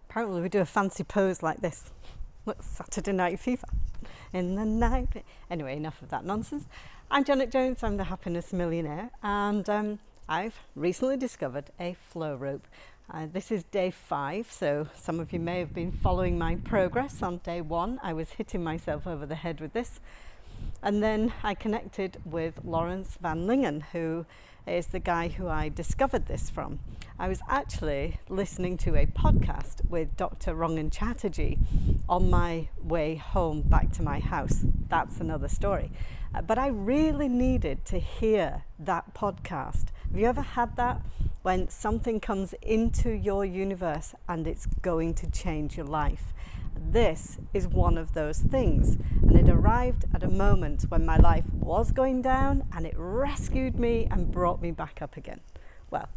Apparently we do a fancy pose like this. Look, Saturday Night Fever. In the night. Anyway, enough of that nonsense. I'm Janet Jones, I'm the Happiness Millionaire, and I've recently discovered a flow rope. This is day 5, so some of you may have been following my progress. On day 1, I was hitting myself over the head with this. And then I connected with Lawrence Van Lingen, who is the guy who I discovered this from. I was actually listening to a podcast with Dr. Rangan Chatterjee on my way home back to my house. That's another story. But I really needed to hear that podcast. Have you ever had that? When something comes into your universe and it's going to change your life. This is one of those things, and it arrived at a moment when my life was going down and it rescued me and brought me back up again. Well,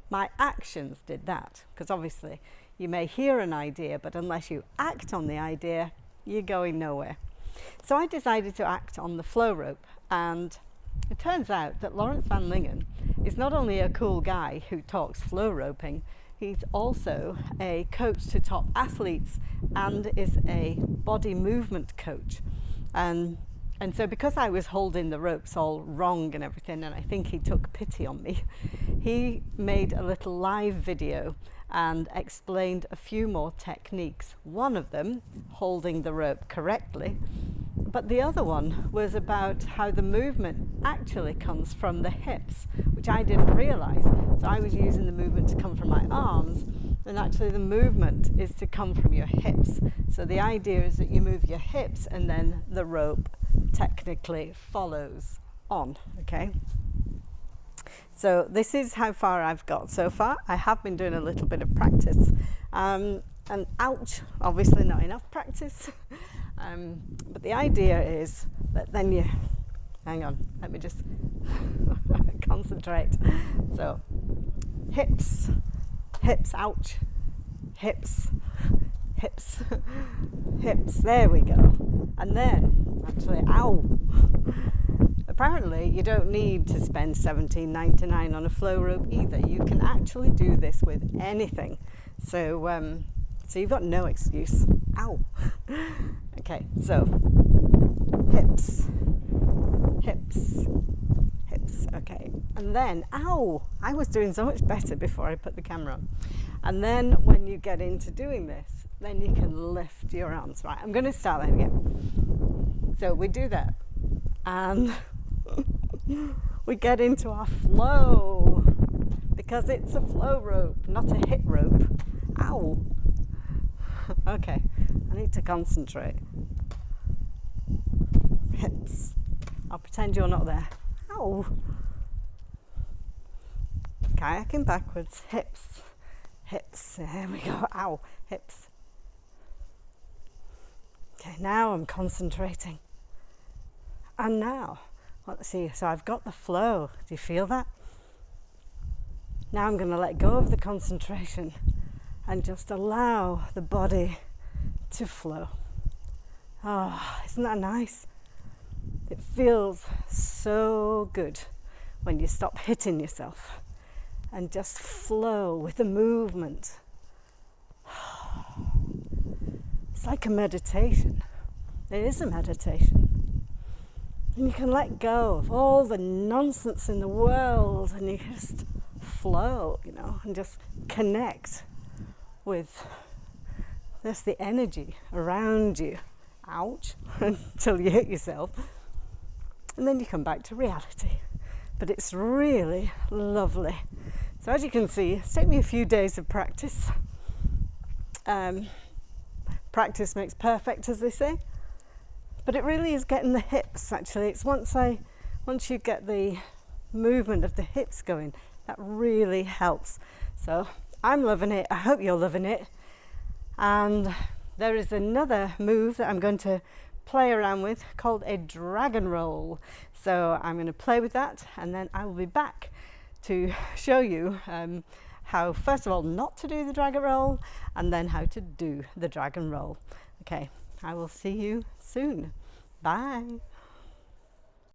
my actions did that, because obviously you may hear an idea, but unless you act on the idea, you're going nowhere. So I decided to act on the flow rope, and it turns out that Lawrence Van Lingen is not only a cool guy who talks flow roping, he's also a coach to top athletes and is a body movement coach. And so because I was holding the ropes all wrong and everything, and I think he took pity on me, he made a little live video and explained a few more techniques. One of them, holding the rope correctly, but the other one was about how the movement actually comes from the hips, which I didn't realize. So I was using the movement to come from my arms, and actually the movement is to come from your hips. So the idea is that you move your hips and then the rope technically follows on, okay? So this is how far I've got so far. I have been doing a little bit of practice, and ouch, obviously not enough practice. But the idea is that then you, hang on, let me just concentrate. So hips, ouch, hips, hips, there we go. And then, actually, ow. Apparently you don't need to spend $17.99 on a flow rope either. You can actually do this with anything. So you've got no excuse. Ow. Okay, so hips, okay. And then, ow, I was doing so much better before I put the camera on. And then when you get into doing this, then you can lift your arms. Right, I'm going to start that again. So we do that, and we get into our flow, because it's a flow rope, not a hit rope. Ow. Okay, I need to concentrate. Hips. I'll pretend you're not there. Ow. Kayaking backwards. Hips. There we go. Ow. Hips. Okay, now I'm concentrating. And now, let's see. So I've got the flow. Do you feel that? Now I'm going to let go of the concentration and just allow the body to flow. Oh, isn't that nice? It feels so good when you stop hitting yourself and just flow with the movement. It's like a meditation. It is a meditation. And you can let go of all the nonsense in the world and you just flow, and just connect with just the energy around you. Ouch, until you hit yourself. And then you come back to reality. But it's really lovely. So as you can see, it's taken me a few days of practice. Practice makes perfect, as they say. But it really is getting the hips, actually. It's once you get the movement of the hips going, that really helps. So I'm loving it. I hope you're loving it. And there is another move that I'm going to play around with called a dragon roll. So I'm going to play with that, and then I will be back to show you how, first of all, not to do the dragon roll, and then how to do the dragon roll. Okay, I will see you soon. Bye.